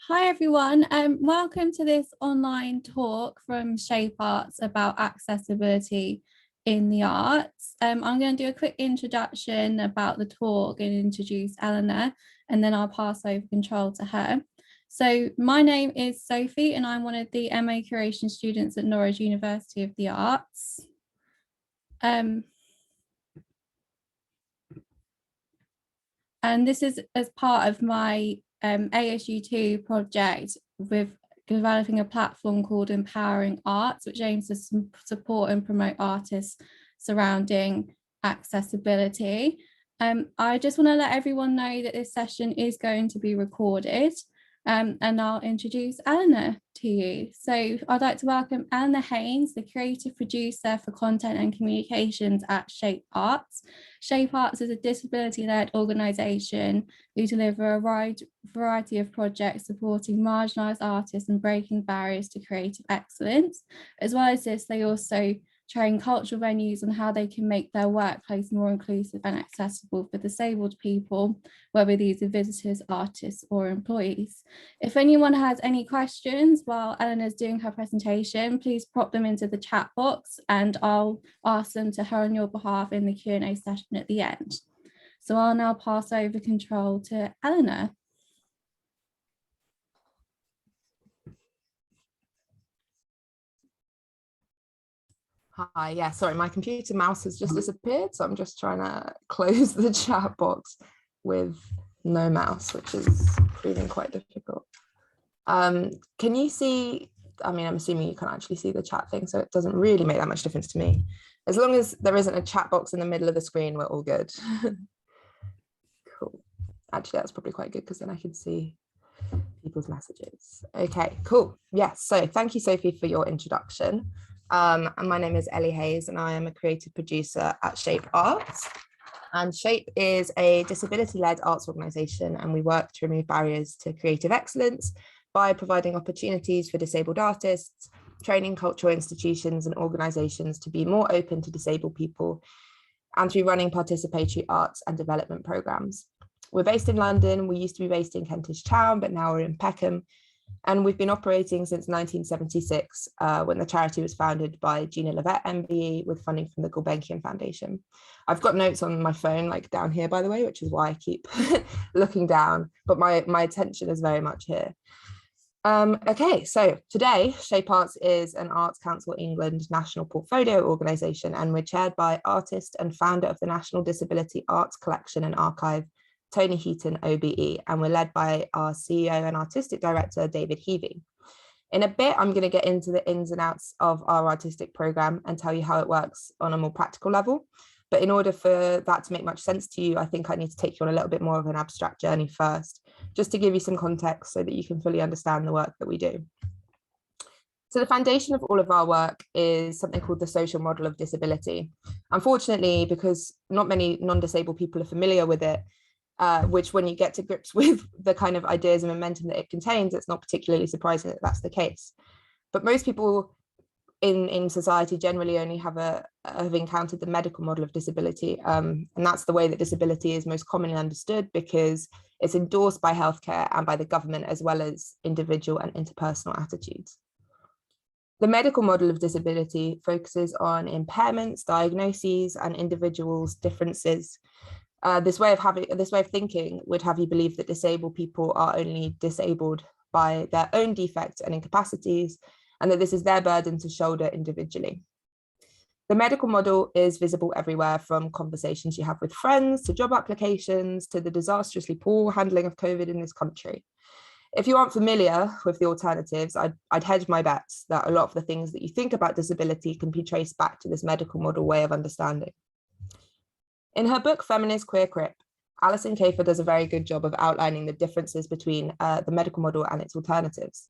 Hi everyone, welcome to this online talk from Shape Arts about accessibility in the arts. I'm going to do a quick introduction about the talk and introduce Elinor, and then I'll pass over control to her. So my name is Sophie and I'm one of the MA Curation students at Norwich University of the Arts. And this is as part of my ASU2 project with developing a platform called Empowering Arts, which aims to support and promote artists surrounding accessibility. I just want to let everyone know that this session is going to be recorded, and I'll introduce Elinor to you. So I'd like to welcome Elinor Haynes, the creative producer for content and communications at Shape Arts. Shape Arts is a disability-led organisation who deliver a variety of projects supporting marginalised artists and breaking barriers to creative excellence. As well as this, they also train cultural venues on how they can make their workplace more inclusive and accessible for disabled people, whether these are visitors, artists or employees. If anyone has any questions while Elinor's doing her presentation, please pop them into the chat box and I'll ask them to her on your behalf in the Q&A session at the end. So I'll now pass over control to Elinor. Hi, yeah, sorry, my computer mouse has just disappeared, so I'm just trying to close the chat box with no mouse, which is proving quite difficult. Can you see, I'm assuming you can't actually see the chat thing, so it doesn't really make that much difference to me. As long as there isn't a chat box in the middle of the screen, we're all good. Cool. Actually, that's probably quite good because then I can see people's messages. Okay, cool. Yes, so thank you, Sophie, for your introduction. And my name is Ellie Hayes and I am a creative producer at Shape Arts. And Shape is a disability-led arts organisation and we work to remove barriers to creative excellence by providing opportunities for disabled artists, training cultural institutions and organisations to be more open to disabled people, and through running participatory arts and development programmes. We're based in London. We used to be based in Kentish Town, but now we're in Peckham. And we've been operating since 1976, when the charity was founded by Gina Levette MBE with funding from the Gulbenkian Foundation. I've got notes on my phone, like down here, by the way, which is why I keep looking down, but my attention is very much here. Okay, so today, Shape Arts is an Arts Council England national portfolio organisation, and we're chaired by artist and founder of the National Disability Arts Collection and Archive, Tony Heaton, OBE, and we're led by our CEO and artistic director, David Heavey. In a bit, I'm going to get into the ins and outs of our artistic programme and tell you how it works on a more practical level. But in order for that to make much sense to you, I think I need to take you on a little bit more of an abstract journey first, just to give you some context so that you can fully understand the work that we do. So the foundation of all of our work is something called the social model of disability. Unfortunately, because not many non-disabled people are familiar with it, which when you get to grips with the kind of ideas and momentum that it contains, it's not particularly surprising that that's the case. But most people in society generally only have encountered the medical model of disability. And that's the way that disability is most commonly understood because it's endorsed by healthcare and by the government, as well as individual and interpersonal attitudes. The medical model of disability focuses on impairments, diagnoses, and individuals' differences. This way of thinking would have you believe that disabled people are only disabled by their own defects and incapacities, and that this is their burden to shoulder individually. The medical model is visible everywhere, from conversations you have with friends, to job applications, to the disastrously poor handling of COVID in this country. If you aren't familiar with the alternatives, I'd hedge my bets that a lot of the things that you think about disability can be traced back to this medical model way of understanding. In her book, Feminist Queer Crip, Alison Kafer does a very good job of outlining the differences between the medical model and its alternatives.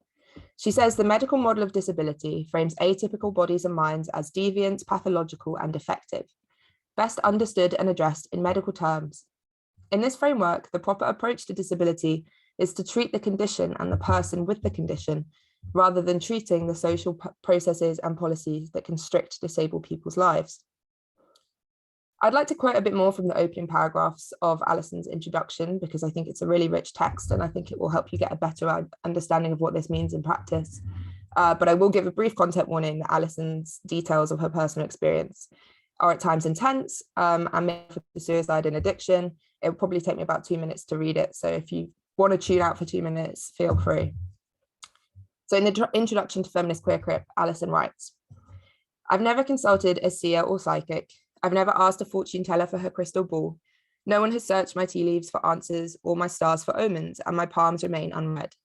She says the medical model of disability frames atypical bodies and minds as deviant, pathological, and defective, best understood and addressed in medical terms. In this framework, the proper approach to disability is to treat the condition and the person with the condition, rather than treating the social processes and policies that constrict disabled people's lives. I'd like to quote a bit more from the opening paragraphs of Alison's introduction, because I think it's a really rich text and I think it will help you get a better understanding of what this means in practice. But I will give a brief content warning that Alison's details of her personal experience are at times intense and may for suicide and addiction. It will probably take me about 2 minutes to read it. So if you want to tune out for 2 minutes, feel free. So in the introduction to Feminist Queer Crip, Alison writes, "I've never consulted a seer or psychic. I've never asked a fortune teller for her crystal ball. No one has searched my tea leaves for answers or my stars for omens, and my palms remain unread.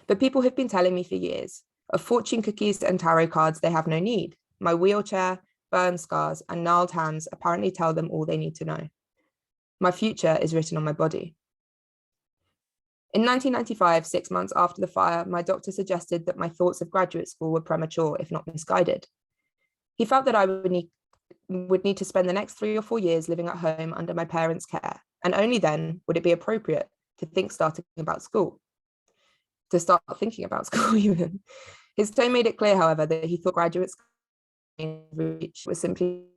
But people have been telling me for years, of fortune cookies and tarot cards they have no need. My wheelchair, burn scars, and gnarled hands apparently tell them all they need to know. My future is written on my body." In 1995, 6 months after the fire, my doctor suggested that my thoughts of graduate school were premature, if not misguided. He felt that I would need to spend the next 3 or 4 years living at home under my parents' care, and only then would it be appropriate to start thinking about school even. His tone made it clear, however, that he thought graduate school was simply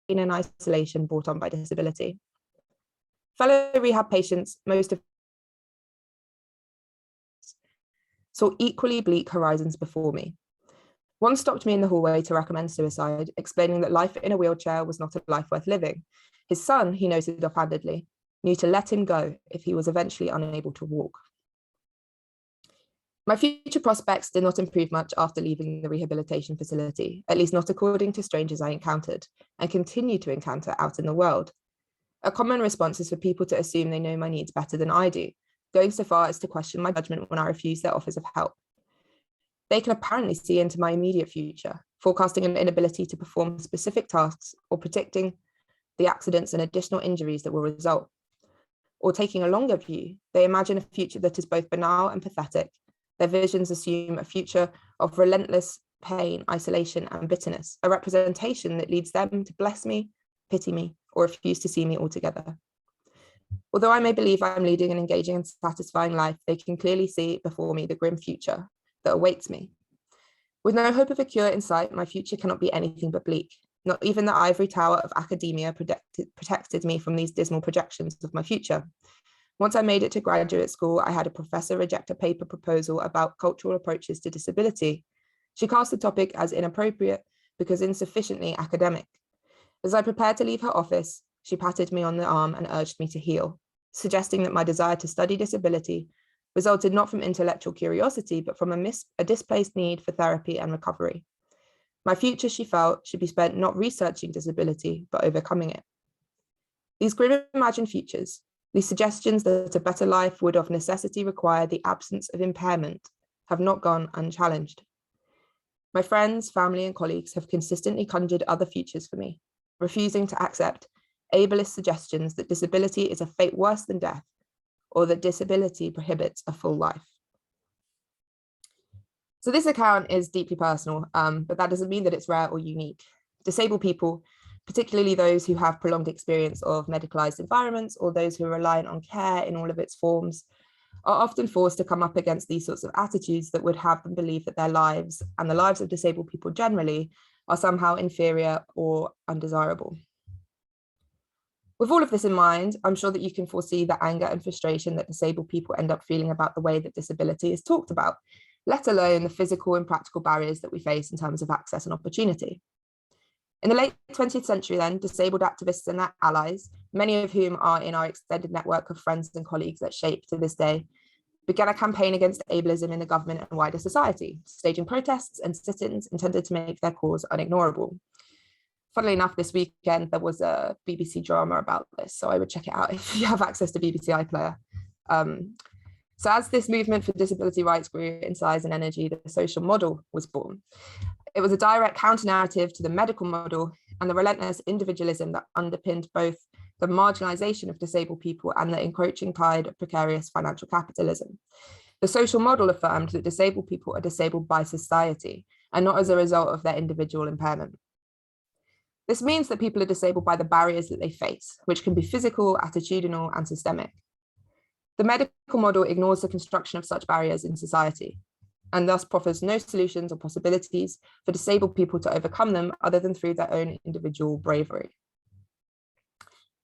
in isolation brought on by disability. Fellow rehab patients, most of saw equally bleak horizons before me. One stopped me in the hallway to recommend suicide, explaining that life in a wheelchair was not a life worth living. His son, he noted offhandedly, knew to let him go if he was eventually unable to walk. My future prospects did not improve much after leaving the rehabilitation facility, at least not according to strangers I encountered and continue to encounter out in the world. A common response is for people to assume they know my needs better than I do, going so far as to question my judgment when I refuse their offers of help. They can apparently see into my immediate future, forecasting an inability to perform specific tasks or predicting the accidents and additional injuries that will result. Or taking a longer view, they imagine a future that is both banal and pathetic. Their visions assume a future of relentless pain, isolation, and bitterness, a representation that leads them to bless me, pity me, or refuse to see me altogether. Although I may believe I'm leading an engaging and satisfying life, they can clearly see before me the grim future that awaits me. With no hope of a cure in sight, my future cannot be anything but bleak. Not even the ivory tower of academia protected me from these dismal projections of my future. Once I made it to graduate school, I had a professor reject a paper proposal about cultural approaches to disability. She cast the topic as inappropriate because insufficiently academic. As I prepared to leave her office, she patted me on the arm and urged me to heal, suggesting that my desire to study disability resulted not from intellectual curiosity, but from a displaced need for therapy and recovery. My future, she felt, should be spent not researching disability, but overcoming it. These grim imagined futures, these suggestions that a better life would of necessity require the absence of impairment, have not gone unchallenged. My friends, family, and colleagues have consistently conjured other futures for me, refusing to accept ableist suggestions that disability is a fate worse than death, or that disability prohibits a full life. So this account is deeply personal, but that doesn't mean that it's rare or unique. Disabled people, particularly those who have prolonged experience of medicalized environments or those who are reliant on care in all of its forms, are often forced to come up against these sorts of attitudes that would have them believe that their lives and the lives of disabled people generally are somehow inferior or undesirable. With all of this in mind, I'm sure that you can foresee the anger and frustration that disabled people end up feeling about the way that disability is talked about, let alone the physical and practical barriers that we face in terms of access and opportunity. In the late 20th century then, disabled activists and their allies, many of whom are in our extended network of friends and colleagues that shape to this day, began a campaign against ableism in the government and wider society, staging protests and sit-ins intended to make their cause unignorable. Funnily enough, this weekend, there was a BBC drama about this, so I would check it out if you have access to BBC iPlayer. So as this movement for disability rights grew in size and energy, the social model was born. It was a direct counter-narrative to the medical model and the relentless individualism that underpinned both the marginalization of disabled people and the encroaching tide of precarious financial capitalism. The social model affirmed that disabled people are disabled by society and not as a result of their individual impairment. This means that people are disabled by the barriers that they face, which can be physical, attitudinal, and systemic. The medical model ignores the construction of such barriers in society, and thus offers no solutions or possibilities for disabled people to overcome them other than through their own individual bravery.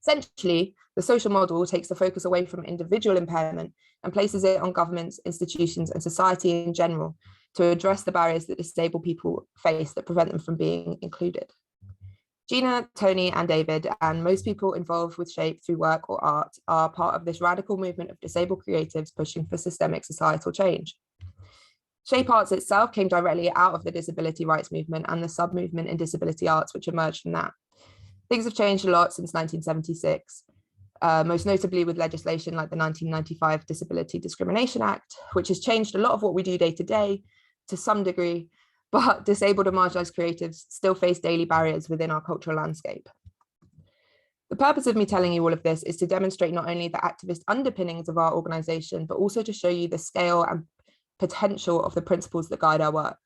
Essentially, the social model takes the focus away from individual impairment and places it on governments, institutions, and society in general to address the barriers that disabled people face that prevent them from being included. Gina, Tony, and David, and most people involved with SHAPE through work or art, are part of this radical movement of disabled creatives pushing for systemic societal change. SHAPE Arts itself came directly out of the disability rights movement and the sub-movement in disability arts, which emerged from that. Things have changed a lot since 1976, most notably with legislation like the 1995 Disability Discrimination Act, which has changed a lot of what we do day to day to some degree, but disabled and marginalised creatives still face daily barriers within our cultural landscape. The purpose of me telling you all of this is to demonstrate not only the activist underpinnings of our organisation, but also to show you the scale and potential of the principles that guide our work.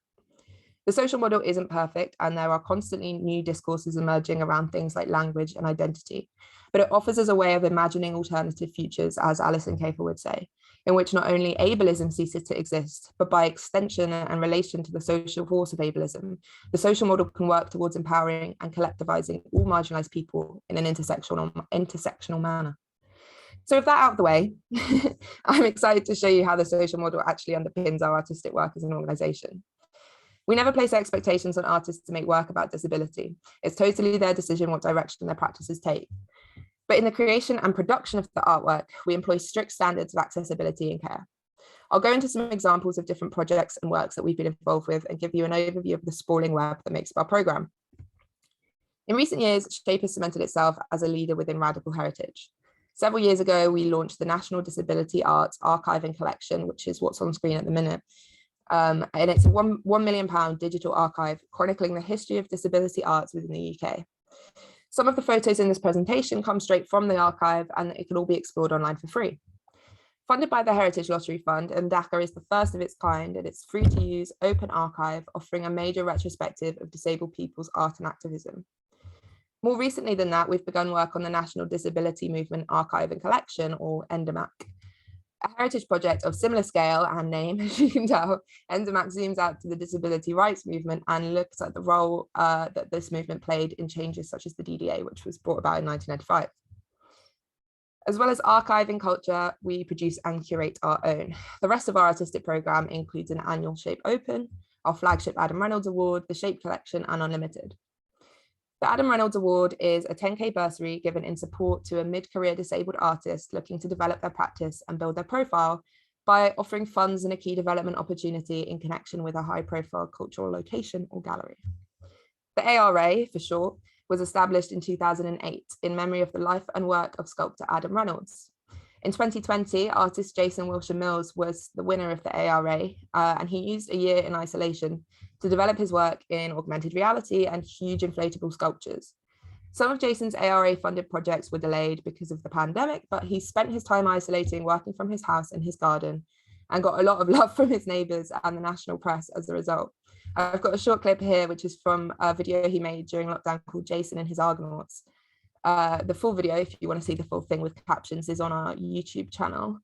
The social model isn't perfect, and there are constantly new discourses emerging around things like language and identity, but it offers us a way of imagining alternative futures, as Alison Kafer would say, in which not only ableism ceases to exist, but by extension and relation to the social force of ableism, the social model can work towards empowering and collectivizing all marginalized people in an intersectional manner. So with that out of the way, I'm excited to show you how the social model actually underpins our artistic work as an organization. We never place expectations on artists to make work about disability. It's totally their decision what direction their practices take. But in the creation and production of the artwork, we employ strict standards of accessibility and care. I'll go into some examples of different projects and works that we've been involved with and give you an overview of the sprawling web that makes up our programme. In recent years, SHAPE has cemented itself as a leader within radical heritage. Several years ago, we launched the National Disability Arts Archive and Collection, which is what's on screen at the minute. And it's a £1 million digital archive chronicling the history of disability arts within the UK. Some of the photos in this presentation come straight from the archive, and it can all be explored online for free. Funded by the Heritage Lottery Fund, MDACA is the first of its kind, and it's free to use open archive, offering a major retrospective of disabled people's art and activism. More recently than that, we've begun work on the National Disability Movement Archive and Collection, or NDMAC. A heritage project of similar scale and name, as you can tell, NDMAC zooms out to the disability rights movement and looks at the role that this movement played in changes such as the DDA, which was brought about in 1995. As well as archiving culture, we produce and curate our own. The rest of our artistic programme includes an annual SHAPE Open, our flagship Adam Reynolds Award, the SHAPE Collection, and Unlimited. The Adam Reynolds Award is a 10K bursary given in support to a mid-career disabled artist looking to develop their practice and build their profile by offering funds and a key development opportunity in connection with a high-profile cultural location or gallery. The ARA, for short, was established in 2008 in memory of the life and work of sculptor Adam Reynolds. In 2020, artist Jason Wilshire Mills was the winner of the ARA, and he used a year in isolation to develop his work in augmented reality and huge inflatable sculptures. Some of Jason's ARA-funded projects were delayed because of the pandemic, but he spent his time isolating, working from his house in his garden, and got a lot of love from his neighbours and the national press as a result. I've got a short clip here, which is from a video he made during lockdown called Jason and His Argonauts. The full video, if you want to see the full thing with captions, is on our YouTube channel.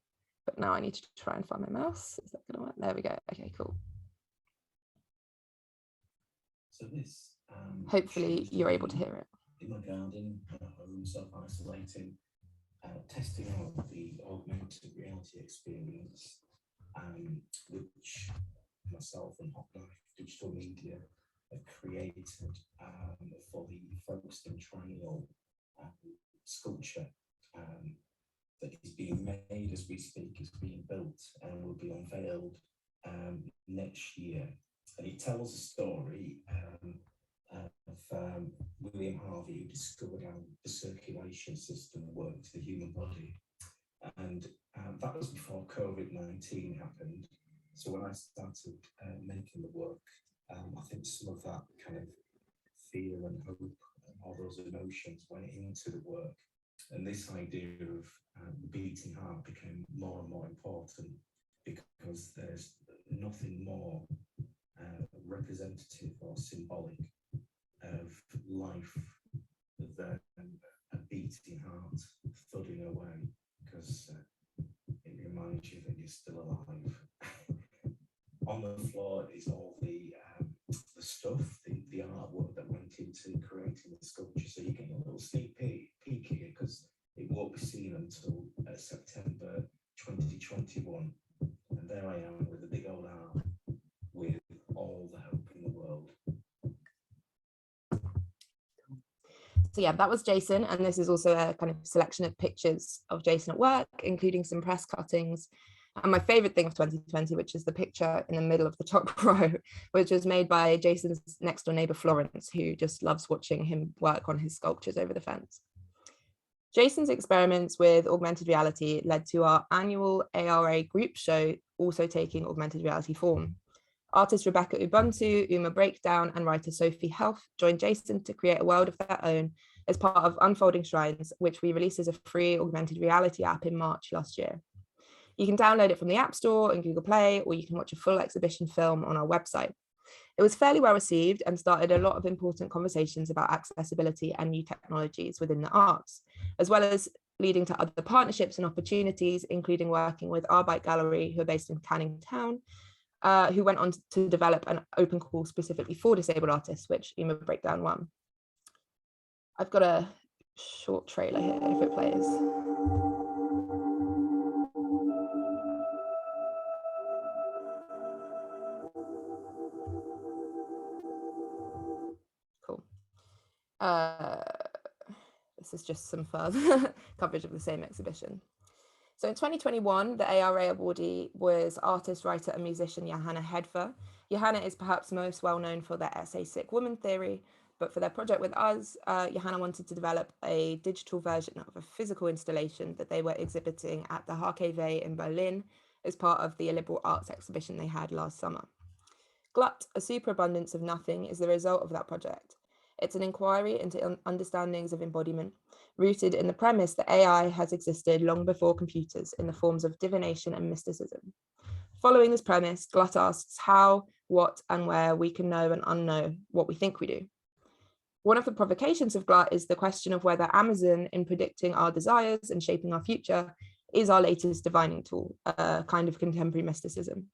But now I need to try and find my mouse. Is that going to work? There we go. Okay, cool. So this, hopefully you're able to hear it. In my garden, home, self-isolating, testing out the augmented reality experience, which myself and Hot Knife Digital Media have created for the Folkestone Triennial sculpture that is being made as we speak, is being built and will be unveiled next year. And it tells a story of William Harvey, who discovered how the circulation system worked, the human body. And that was before COVID-19 happened. So when I started making the work, I think some of that kind of fear and hope and all those emotions went into the work. And this idea of the beating heart became more and more important, because there's nothing more representative or symbolic of life a beating heart thudding away, because it reminds you that you're still alive. On the floor is all the stuff, the artwork that went into creating the sculpture. So you get a little sneak peek here, because it won't be seen until September 2021. And there I am with a big old arm with all the hope in the world. So yeah, that was Jason, and this is also a kind of selection of pictures of Jason at work, including some press cuttings. And my favorite thing of 2020, which is the picture in the middle of the top row, which was made by Jason's next door neighbor, Florence, who just loves watching him work on his sculptures over the fence. Jason's experiments with augmented reality led to our annual ARA group show also taking augmented reality form. Artist Rebecca Ubuntu, Uma Breakdown, and writer Sophie Health joined Jason to create a world of their own as part of Unfolding Shrines, which we released as a free augmented reality app in March last year. You can download it from the App Store and Google Play, or you can watch a full exhibition film on our website. It was fairly well received and started a lot of important conversations about accessibility and new technologies within the arts, as well as leading to other partnerships and opportunities, including working with Our Bike Gallery, who are based in Canning Town, who went on to develop an open call specifically for disabled artists, which Uma Breakdown won. I've got a short trailer here if it plays. Cool. This is just some further coverage of the same exhibition. So in 2021, the ARA awardee was artist, writer, and musician Johanna Hedver. Johanna is perhaps most well known for their essay Sick Woman Theory, but for their project with us, Johanna wanted to develop a digital version of a physical installation that they were exhibiting at the HKV in Berlin as part of the liberal arts exhibition they had last summer. Glut, a superabundance of nothing, is the result of that project. It's an inquiry into understandings of embodiment, rooted in the premise that AI has existed long before computers in the forms of divination and mysticism. Following this premise, Glut asks how, what, and where we can know and unknow what we think we do. One of the provocations of Glut is the question of whether Amazon, in predicting our desires and shaping our future, is our latest divining tool, a kind of contemporary mysticism.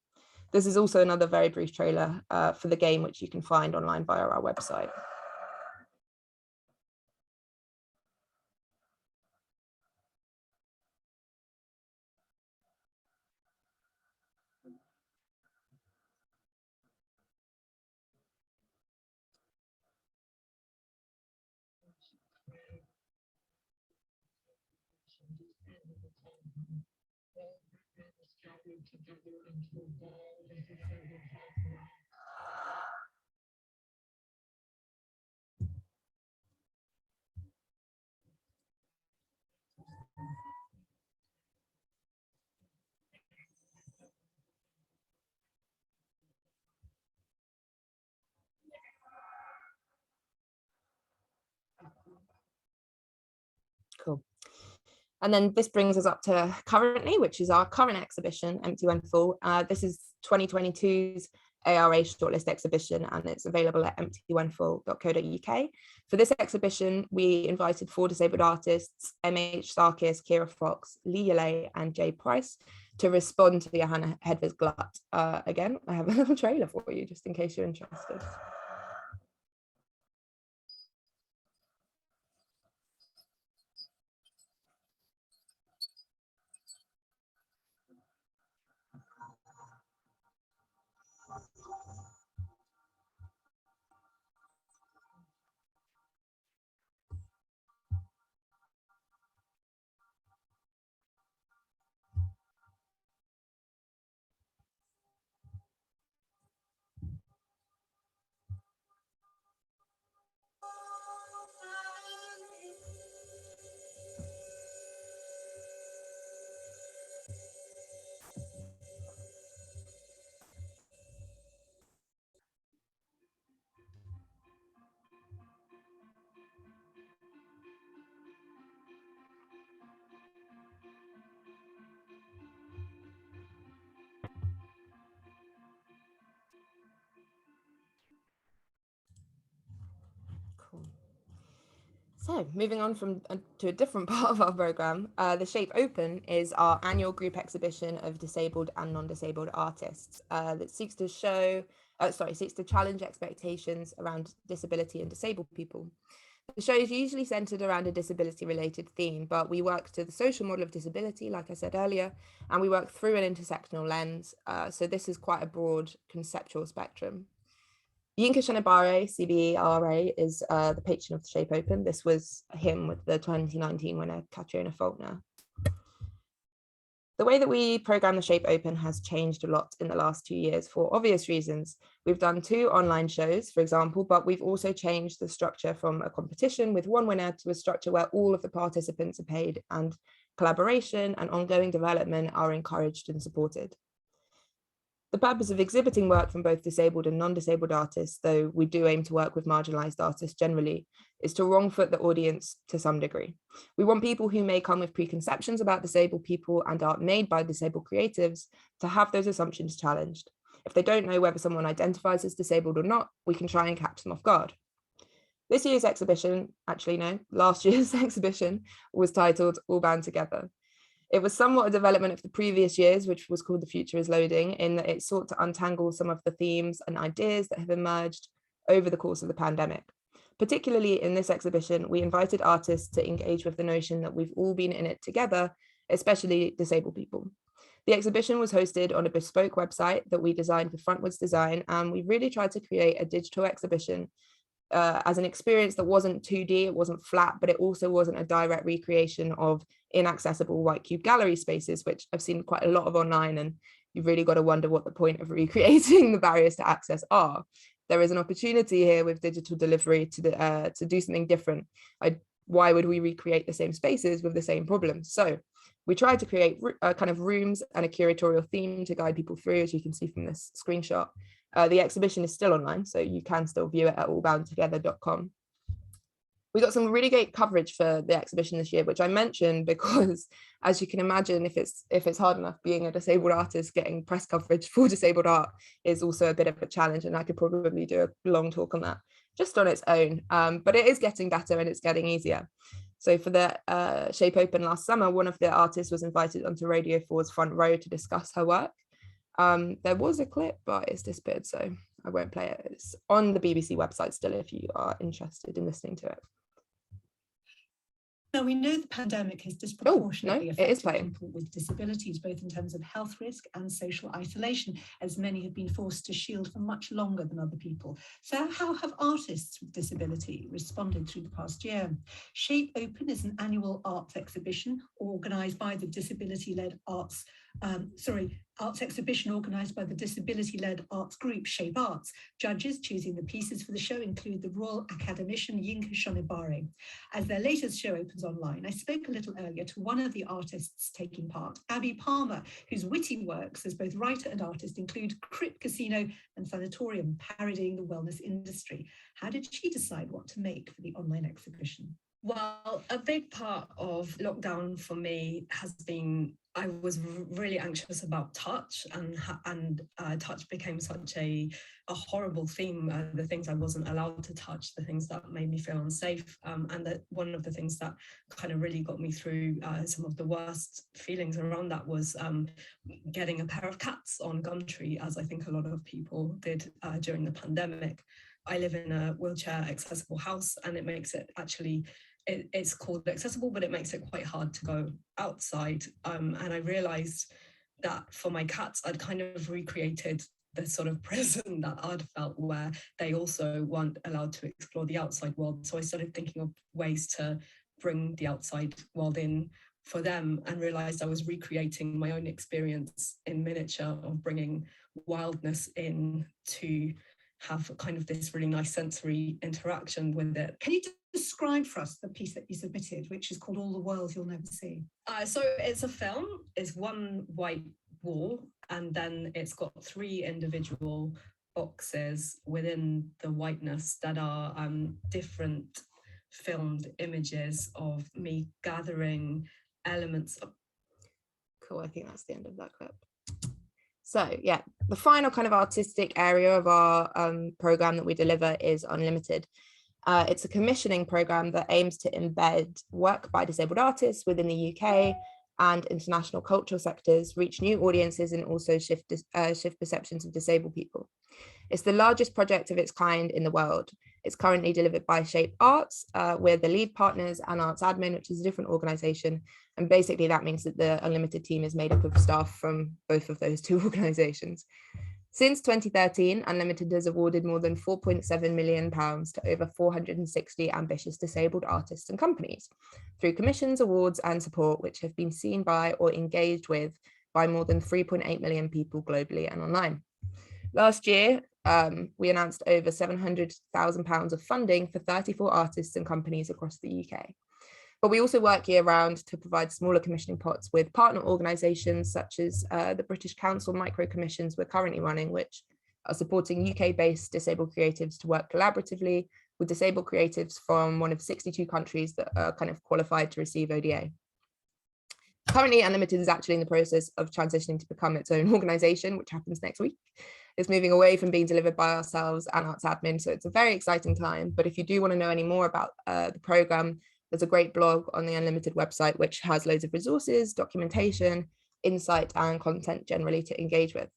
This is also another very brief trailer for the game, which you can find online via our website. Cool. And then this brings us up to currently, which is our current exhibition, Empty When Full. This is 2022's ARA shortlist exhibition, and it's available at emptywhenfull.co.uk. For this exhibition, we invited 4 disabled artists, MH Sarkis, Kira Fox, Lee Yalay, and Jay Price, to respond to Johanna Hedver's Glut. Again, I have a little trailer for you, just in case you're interested. So moving on to a different part of our programme, the Shape Open is our annual group exhibition of disabled and non-disabled artists that seeks to challenge expectations around disability and disabled people. The show is usually centred around a disability-related theme, but we work to the social model of disability, like I said earlier, and we work through an intersectional lens. So this is quite a broad conceptual spectrum. Yinka Shonibare, CBRA, is the patron of the Shape Open. This was him with the 2019 winner, Catriona Faulkner. The way that we program the Shape Open has changed a lot in the last 2 years for obvious reasons. We've done 2 online shows, for example, but we've also changed the structure from a competition with one winner to a structure where all of the participants are paid and collaboration and ongoing development are encouraged and supported. The purpose of exhibiting work from both disabled and non-disabled artists, though we do aim to work with marginalised artists generally, is to wrong-foot the audience to some degree. We want people who may come with preconceptions about disabled people and art made by disabled creatives to have those assumptions challenged. If they don't know whether someone identifies as disabled or not, we can try and catch them off guard. This year's exhibition, last year's exhibition was titled All Bound Together. It was somewhat a development of the previous years, which was called The Future is Loading, in that it sought to untangle some of the themes and ideas that have emerged over the course of the pandemic. Particularly in this exhibition, we invited artists to engage with the notion that we've all been in it together, especially disabled people. The exhibition was hosted on a bespoke website that we designed with Frontwards Design, and we really tried to create a digital exhibition as an experience that wasn't 2D, it wasn't flat, but it also wasn't a direct recreation of inaccessible white cube gallery spaces, which I've seen quite a lot of online, and you've really got to wonder what the point of recreating the barriers to access are. There is an opportunity here with digital delivery to do something different. Why would we recreate the same spaces with the same problems? So we tried to create kind of rooms and a curatorial theme to guide people through, as you can see from this screenshot. The exhibition is still online, so you can still view it at allboundtogether.com. We got some really great coverage for the exhibition this year, which I mentioned because, as you can imagine, if it's hard enough being a disabled artist, getting press coverage for disabled art is also a bit of a challenge, and I could probably do a long talk on that just on its own. But it is getting better and it's getting easier. So for the Shape Open last summer, one of the artists was invited onto Radio 4's front row to discuss her work. There was a clip, but it's disappeared, so I won't play it. It's on the BBC website still if you are interested in listening to it. Now, we know the pandemic has disproportionately affected people with disabilities, both in terms of health risk and social isolation, as many have been forced to shield for much longer than other people. So how have artists with disability responded through the past year? Shape Open is an annual arts exhibition organised by the disability-led arts exhibition organised by the disability-led arts group Shape Arts. Judges choosing the pieces for the show include the Royal Academician Yinka Shonibare. As their latest show opens online, I spoke a little earlier to one of the artists taking part, Abby Palmer, whose witty works as both writer and artist include Crip Casino and Sanatorium, parodying the wellness industry. How did she decide what to make for the online exhibition? Well, a big part of lockdown for me has been I was really anxious about touch, and touch became such a horrible theme. The things I wasn't allowed to touch, the things that made me feel unsafe, and that one of the things that kind of really got me through some of the worst feelings around that was getting a pair of cats on Gumtree, as I think a lot of people did during the pandemic. I live in a wheelchair accessible house, and it makes it actually, it's called accessible, but it makes it quite hard to go outside. And I realized that for my cats, I'd kind of recreated the sort of prison that I'd felt, where they also weren't allowed to explore the outside world. So I started thinking of ways to bring the outside world in for them, and realized I was recreating my own experience in miniature of bringing wildness in to have kind of this really nice sensory interaction with it. Can you describe for us the piece that you submitted, which is called All the World You'll Never See? So it's a film, it's one white wall, and then it's got 3 individual boxes within the whiteness that are different filmed images of me gathering elements of. Cool, I think that's the end of that clip. So yeah, the final kind of artistic area of our program that we deliver is Unlimited. It's a commissioning program that aims to embed work by disabled artists within the UK and international cultural sectors, reach new audiences, and also shift perceptions of disabled people. It's the largest project of its kind in the world. It's currently delivered by Shape Arts. We're the lead partners and Arts Admin, which is a different organisation. And basically that means that the Unlimited team is made up of staff from both of those two organisations. Since 2013, Unlimited has awarded more than £4.7 million to over 460 ambitious disabled artists and companies through commissions, awards and support, which have been seen by or engaged with by more than 3.8 million people globally and online. Last year, we announced over £700,000 of funding for 34 artists and companies across the UK. But we also work year round to provide smaller commissioning pots with partner organisations such as the British Council micro commissions we're currently running, which are supporting UK-based disabled creatives to work collaboratively with disabled creatives from one of 62 countries that are kind of qualified to receive ODA. Currently, Unlimited is actually in the process of transitioning to become its own organisation, which happens next week. It's moving away from being delivered by ourselves and Arts Admin, so it's a very exciting time. But if you do want to know any more about the programme, there's a great blog on the Unlimited website, which has loads of resources, documentation, insight, and content generally to engage with.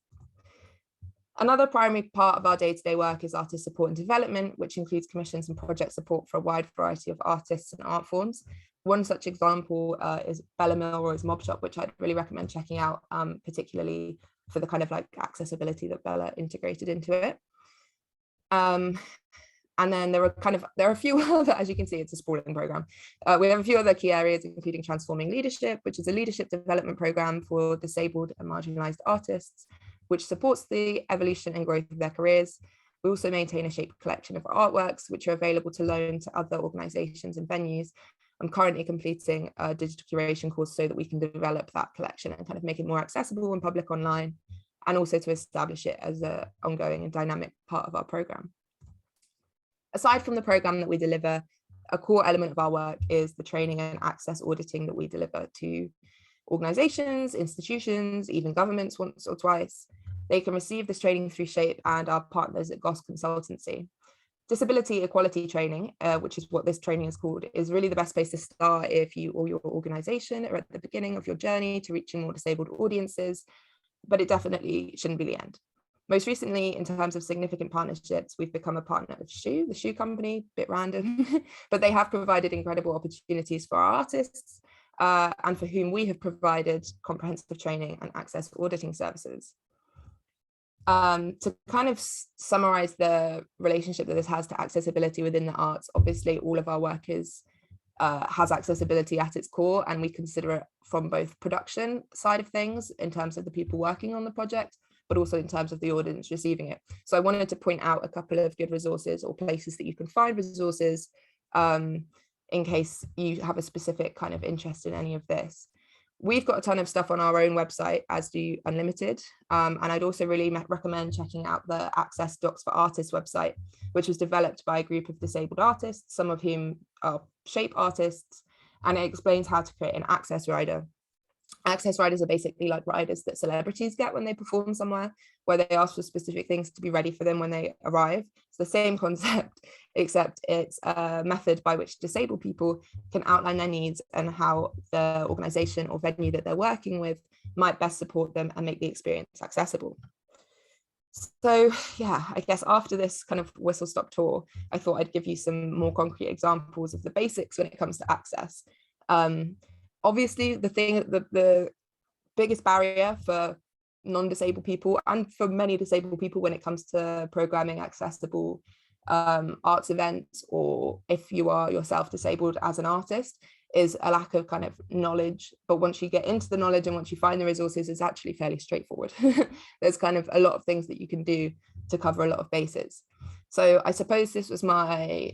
Another primary part of our day-to-day work is artist support and development, which includes commissions and project support for a wide variety of artists and art forms. One such example is Bella Milroy's Mob Shop, which I'd really recommend checking out, particularly for the kind of like accessibility that Bella integrated into it. And then there are a few other, as you can see, it's a sprawling program. We have a few other key areas, including Transforming Leadership, which is a leadership development program for disabled and marginalized artists, which supports the evolution and growth of their careers. We also maintain a Shape collection of artworks, which are available to loan to other organizations and venues. I'm currently completing a digital curation course so that we can develop that collection and kind of make it more accessible and public online, and also to establish it as an ongoing and dynamic part of our program. Aside from the program that we deliver, a core element of our work is the training and access auditing that we deliver to organizations, institutions, even governments once or twice. They can receive this training through Shape and our partners at Goss Consultancy. Disability equality training, which is what this training is called, is really the best place to start if you or your organization are at the beginning of your journey to reaching more disabled audiences, but it definitely shouldn't be the end. Most recently, in terms of significant partnerships, we've become a partner of Shoe, the shoe company, bit random, but they have provided incredible opportunities for our artists and for whom we have provided comprehensive training and access auditing services. To kind of summarize the relationship that this has to accessibility within the arts, obviously all of our work has accessibility at its core, and we consider it from both production side of things in terms of the people working on the project, but also in terms of the audience receiving it. So I wanted to point out a couple of good resources or places that you can find resources in case you have a specific kind of interest in any of this. We've got a ton of stuff on our own website, as do Unlimited. And I'd also really recommend checking out the Access Docs for Artists website, which was developed by a group of disabled artists, some of whom are Shape artists, and it explains how to create an access rider. Access riders are basically like riders that celebrities get when they perform somewhere, where they ask for specific things to be ready for them when they arrive. It's the same concept, except it's a method by which disabled people can outline their needs and how the organization or venue that they're working with might best support them and make the experience accessible. So yeah, I guess after this kind of whistle-stop tour, I thought I'd give you some more concrete examples of the basics when it comes to access. Obviously, the biggest barrier for non-disabled people and for many disabled people when it comes to programming accessible arts events, or if you are yourself disabled as an artist, is a lack of kind of knowledge. But once you get into the knowledge and once you find the resources, it's actually fairly straightforward. There's kind of a lot of things that you can do to cover a lot of bases. So I suppose this was my,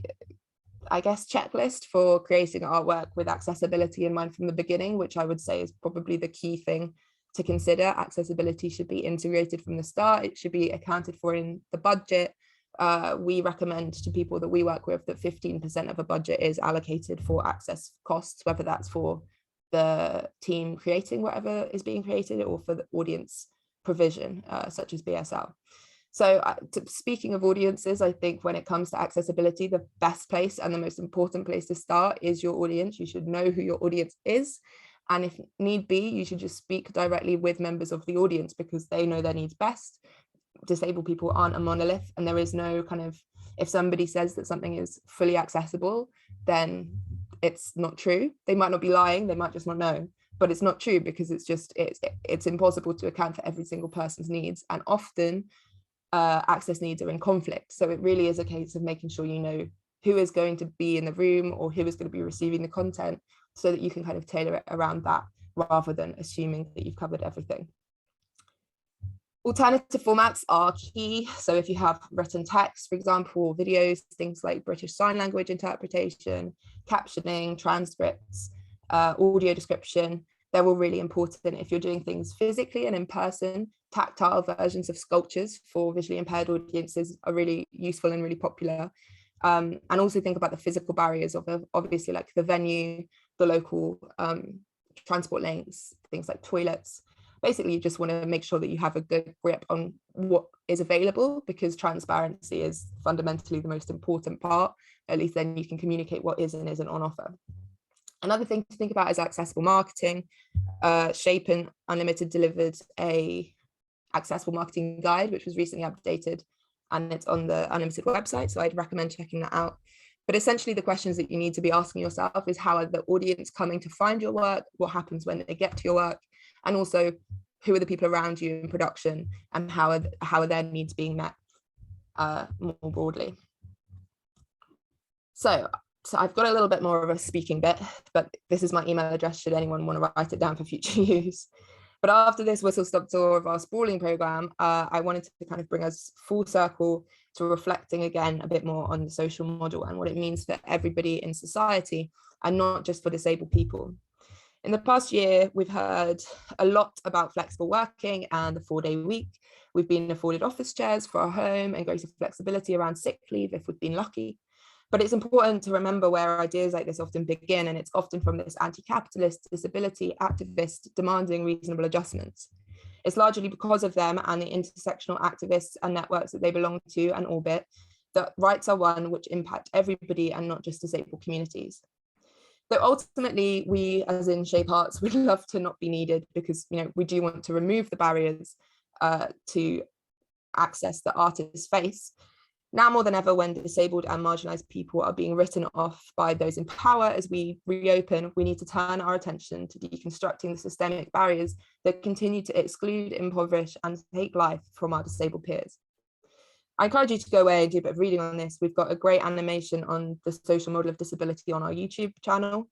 I guess, checklist for creating artwork with accessibility in mind from the beginning, which I would say is probably the key thing to consider. Accessibility should be integrated from the start. It should be accounted for in the budget. We recommend to people that we work with that 15% of a budget is allocated for access costs, whether that's for the team creating whatever is being created or for the audience provision, such as BSL. So speaking of audiences, I think when it comes to accessibility, the best place and the most important place to start is your audience. You should know who your audience is. And if need be, you should just speak directly with members of the audience because they know their needs best. Disabled people aren't a monolith, and there is no kind of, if somebody says that something is fully accessible, then it's not true. They might not be lying, they might just not know, but it's not true because it's impossible to account for every single person's needs. And often access needs are in conflict. So it really is a case of making sure you know who is going to be in the room or who is going to be receiving the content so that you can kind of tailor it around that rather than assuming that you've covered everything. Alternative formats are key. So if you have written text, for example, or videos, things like British Sign Language interpretation, captioning, transcripts, audio description, they're all really important. If you're doing things physically and in person, tactile versions of sculptures for visually impaired audiences are really useful and really popular. And also think about the physical barriers of obviously like the venue, the local transport links, things like toilets. Basically, you just want to make sure that you have a good grip on what is available, because transparency is fundamentally the most important part. At least then you can communicate what is and isn't on offer. Another thing to think about is accessible marketing. Shape and Unlimited delivered a accessible marketing guide, which was recently updated, and it's on the Unlimited website, so I'd recommend checking that out. But essentially the questions that you need to be asking yourself is, how are the audience coming to find your work? What happens when they get to your work? And also, who are the people around you in production, and how are their needs being met more broadly? So I've got a little bit more of a speaking bit, but this is my email address should anyone want to write it down for future use. But after this whistle-stop tour of our sprawling programme, I wanted to kind of bring us full circle to reflecting again a bit more on the social model and what it means for everybody in society, and not just for disabled people. In the past year, we've heard a lot about flexible working and the 4-day week. We've been afforded office chairs for our home and greater flexibility around sick leave if we've been lucky. But it's important to remember where ideas like this often begin, and it's often from this anti-capitalist, disability activist demanding reasonable adjustments. It's largely because of them and the intersectional activists and networks that they belong to and orbit that rights are won which impact everybody and not just disabled communities. Though ultimately, we as in Shape Arts would love to not be needed, because we do want to remove the barriers to access that artists face. Now more than ever, when disabled and marginalised people are being written off by those in power as we reopen, we need to turn our attention to deconstructing the systemic barriers that continue to exclude, impoverish and take life from our disabled peers. I encourage you to go away and do a bit of reading on this. We've got a great animation on the social model of disability on our YouTube channel,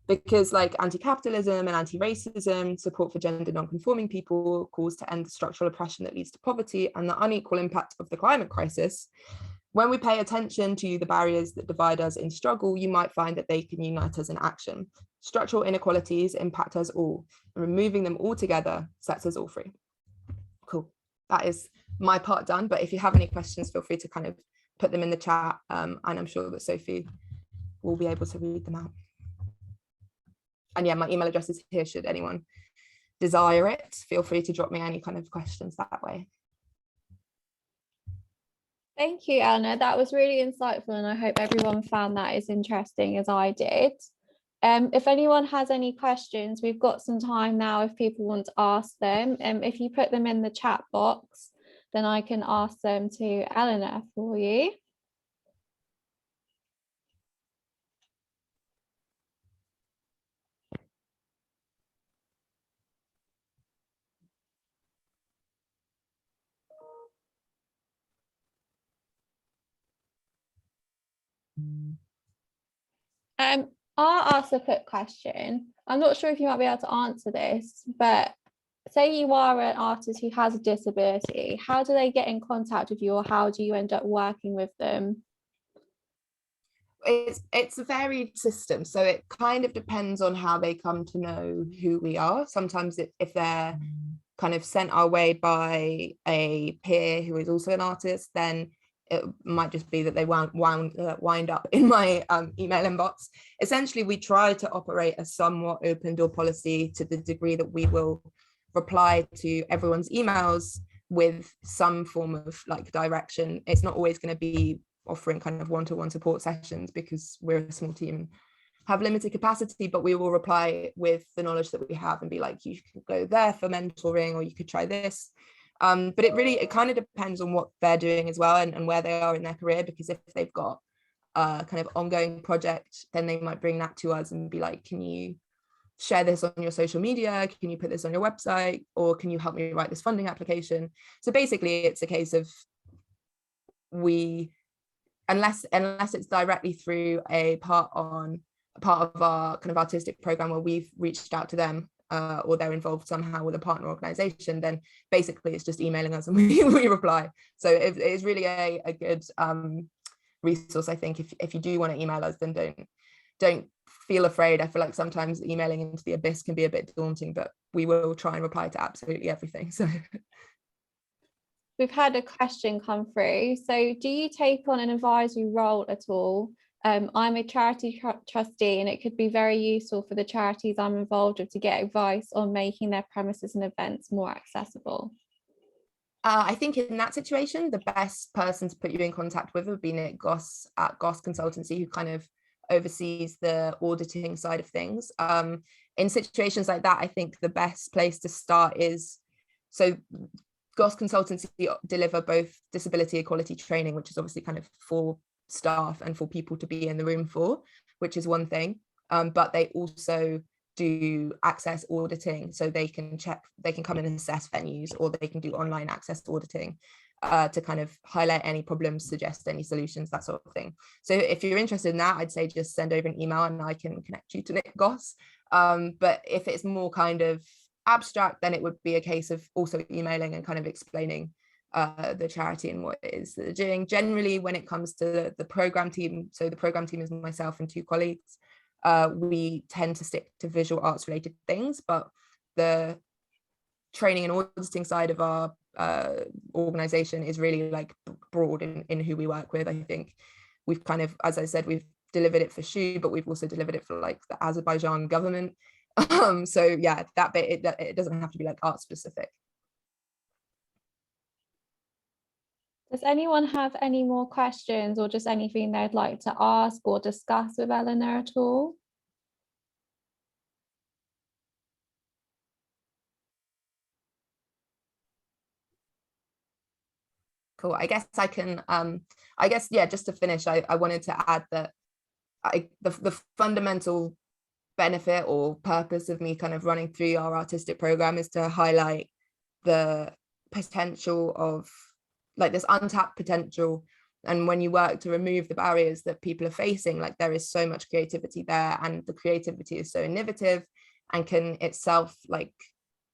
because like anti-capitalism and anti-racism, support for gender non-conforming people, calls to end the structural oppression that leads to poverty and the unequal impact of the climate crisis, when we pay attention to the barriers that divide us in struggle, you might find that they can unite us in action. Structural inequalities impact us all, and removing them all together sets us all free. Cool. That is my part done, but if you have any questions, feel free to kind of put them in the chat, and I'm sure that Sophie will be able to read them out. And yeah, my email address is here should anyone desire it. Feel free to drop me any kind of questions that way. Thank you, Elinor. That was really insightful, and I hope everyone found that as interesting as I did. If anyone has any questions, we've got some time now if people want to ask them. If you put them in the chat box, then I can ask them to Elinor for you. I'll ask a quick question. I'm not sure if you might be able to answer this, but say you are an artist who has a disability, how do they get in contact with you, or how do you end up working with them? It's a varied system, so it kind of depends on how they come to know who we are. Sometimes if they're kind of sent our way by a peer who is also an artist, then it might just be that they wind up in my email inbox. Essentially, we try to operate a somewhat open door policy to the degree that we will reply to everyone's emails with some form of like direction. It's not always going to be offering kind of one-to-one support sessions because we're a small team and have limited capacity, but we will reply with the knowledge that we have and be like, you could go there for mentoring, or you could try this. But it kind of depends on what they're doing as well, and where they are in their career, because if they've got a kind of ongoing project, then they might bring that to us and be like, can you share this on your social media? Can you put this on your website? Or can you help me write this funding application? So basically it's a case of unless it's directly through a part of our kind of artistic program where we've reached out to them, or they're involved somehow with a partner organization, then basically it's just emailing us and we reply. So it is really a good resource, I think. If you do want to email us, then don't feel afraid. I feel like sometimes emailing into the abyss can be a bit daunting, but we will try and reply to absolutely everything. So we've had a question come through. So do you take on an advisory role at all? I'm a charity trustee, and it could be very useful for the charities I'm involved with to get advice on making their premises and events more accessible. I think in that situation, the best person to put you in contact with would be Nick Goss at Goss Consultancy, who kind of oversees the auditing side of things. In situations like that, I think the best place to start is, so Goss Consultancy deliver both disability equality training, which is obviously kind of for staff and for people to be in the room for, which is one thing, but they also do access auditing, so they can come in and assess venues, or they can do online access auditing to kind of highlight any problems, suggest any solutions, that sort of thing. So if you're interested in that, I'd say just send over an email and I can connect you to Nick Goss. But if it's more kind of abstract, then it would be a case of also emailing and kind of explaining the charity and what it is that they're doing. Generally, when it comes to the program team, so the program team is myself and two colleagues, we tend to stick to visual arts related things, but the training and auditing side of our organization is really like broad in who we work with. I think we've kind of, as I said, we've delivered it for SHU, but we've also delivered it for like the Azerbaijan government. So yeah, that bit, it doesn't have to be like art specific. Does anyone have any more questions or just anything they'd like to ask or discuss with Elinor at all? Cool. I guess I can, yeah, just to finish, I wanted to add that the fundamental benefit or purpose of me kind of running through our artistic program is to highlight the potential of like this untapped potential. And when you work to remove the barriers that people are facing, like there is so much creativity there, and the creativity is so innovative and can itself like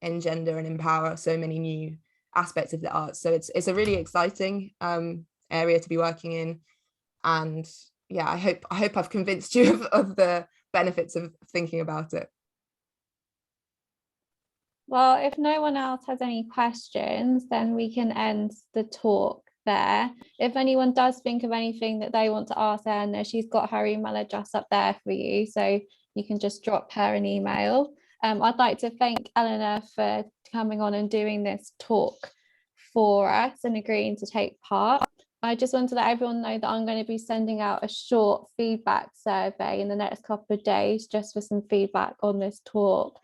engender and empower so many new aspects of the arts. So it's a really exciting area to be working in. And yeah, I hope I've convinced you of the benefits of thinking about it. Well, if no one else has any questions, then we can end the talk there. If anyone does think of anything that they want to ask Elinor, she's got her email address up there for you, so you can just drop her an email. I'd like to thank Elinor for coming on and doing this talk for us and agreeing to take part. I just want to let everyone know that I'm going to be sending out a short feedback survey in the next couple of days, just for some feedback on this talk,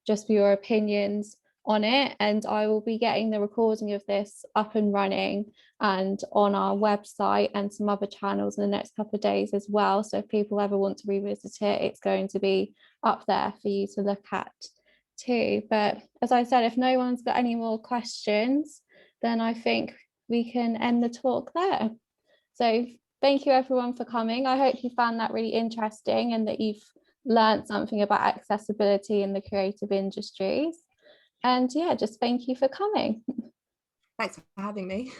just for your opinions on it. And I will be getting the recording of this up and running and on our website and some other channels in the next couple of days as well. So if people ever want to revisit it, it's going to be up there for you to look at too. But as I said, if no one's got any more questions, then I think we can end the talk there. So thank you everyone for coming. I hope you found that really interesting and that you've learned something about accessibility in the creative industries. And yeah, just thank you for coming. Thanks for having me.